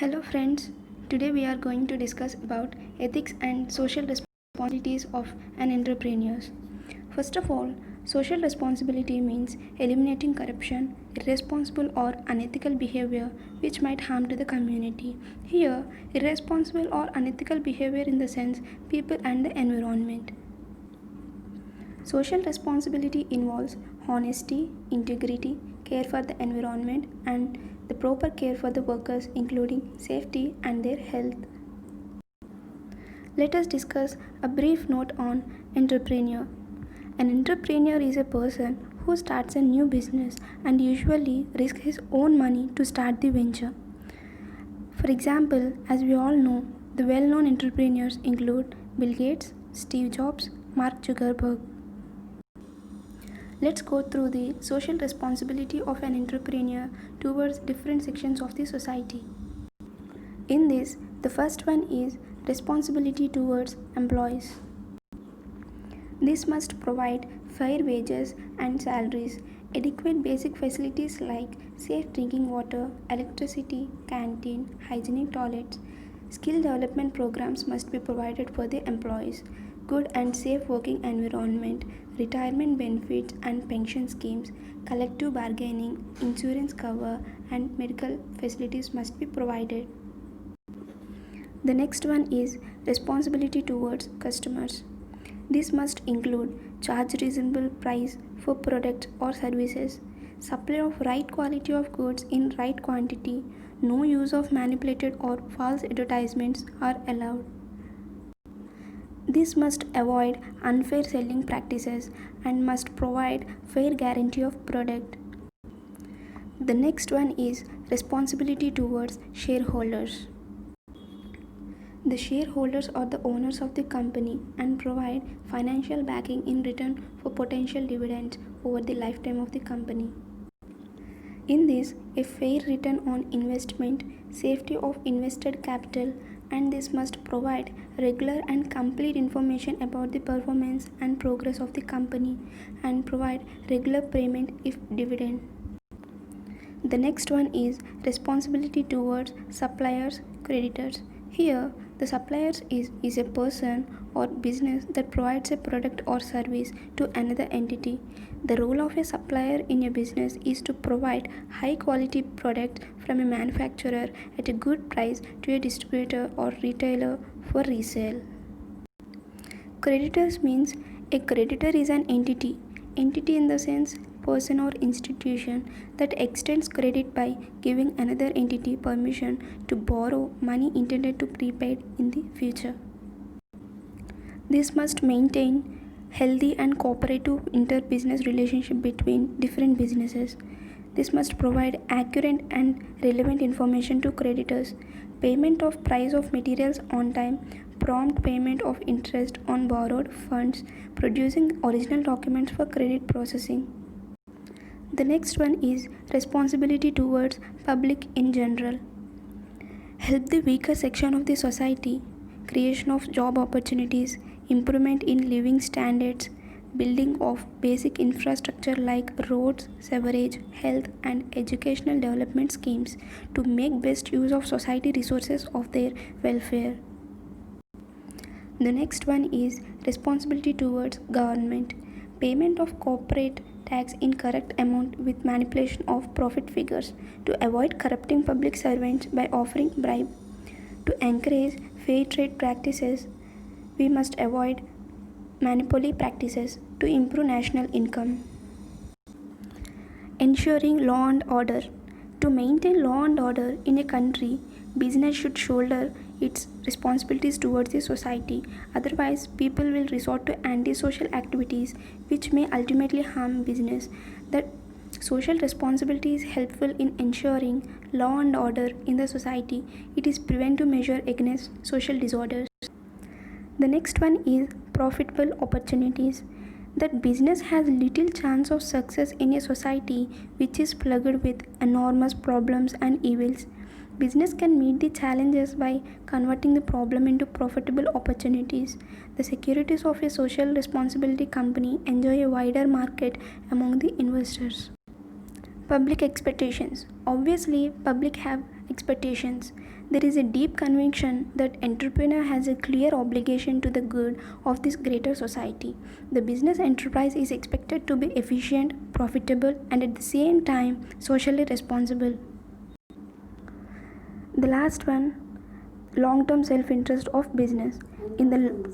Hello friends, today we are going to discuss about ethics and social responsibilities of an entrepreneur. First of all, social responsibility means eliminating corruption, irresponsible or unethical behavior which might harm to the community. Here, irresponsible or unethical behavior in the sense people and the environment. Social responsibility involves honesty, integrity, care for the environment, and the proper care for the workers, including safety and their health. Let us discuss a brief note on entrepreneur. An entrepreneur is a person who starts a new business and usually risks his own money to start the venture. For example, as we all know, the well known entrepreneurs include Bill Gates, Steve Jobs, Mark Zuckerberg. Let's go through the social responsibility of an entrepreneur towards different sections of the society. In this, the first one is responsibility towards employees. This must provide fair wages and salaries, adequate basic facilities like safe drinking water, electricity, canteen, hygienic toilets. Skill development programs must be provided for the employees. Good and safe working environment, retirement benefits and pension schemes, collective bargaining, insurance cover, and medical facilities must be provided. The next one is responsibility towards customers. This must include charge reasonable price for products or services, supply of right quality of goods in right quantity, no use of manipulated or false advertisements are allowed. This must avoid unfair selling practices and must provide fair guarantee of product. The next one is responsibility towards shareholders. The shareholders are the owners of the company and provide financial backing in return for potential dividends over the lifetime of the company. In this, a fair return on investment, safety of invested capital, and this must provide regular and complete information about the performance and progress of the company and provide regular payment if dividend. The next one is responsibility towards suppliers, creditors. Here, the suppliers is a person or business that provides a product or service to another entity. The role of a supplier in a business is to provide high quality product from a manufacturer at a good price to a distributor or retailer for resale. Creditors means a creditor is an entity in the sense person or institution that extends credit by giving another entity permission to borrow money intended to be paid in the future. This must maintain healthy and cooperative inter-business relationship between different businesses. This must provide accurate and relevant information to creditors, payment of price of materials on time, prompt payment of interest on borrowed funds, producing original documents for credit processing. The next one is responsibility towards public in general. Help the weaker section of the society, creation of job opportunities, improvement in living standards, building of basic infrastructure like roads, sewerage, health and educational development schemes to make best use of society resources of their welfare. The next one is responsibility towards government. Payment of corporate tax in correct amount with manipulation of profit figures to avoid corrupting public servants by offering bribe. To encourage fair trade practices, we must avoid monopoly practices to improve national income. Ensuring law and order. To maintain law and order in a country, business should shoulder its responsibilities towards the society. Otherwise, people will resort to antisocial activities which may ultimately harm business. That social responsibility is helpful in ensuring law and order in the society. It is preventive measure against social disorders. The next one is profitable opportunities. That business has little chance of success in a society which is plagued with enormous problems and evils. Business can meet the challenges by converting the problem into profitable opportunities. The securities of a social responsibility company enjoy a wider market among the investors. Public expectations. Obviously, public have expectations. There is a deep conviction that entrepreneur has a clear obligation to the good of this greater society. The business enterprise is expected to be efficient, profitable, and at the same time socially responsible. The last one, long term self interest of business. In the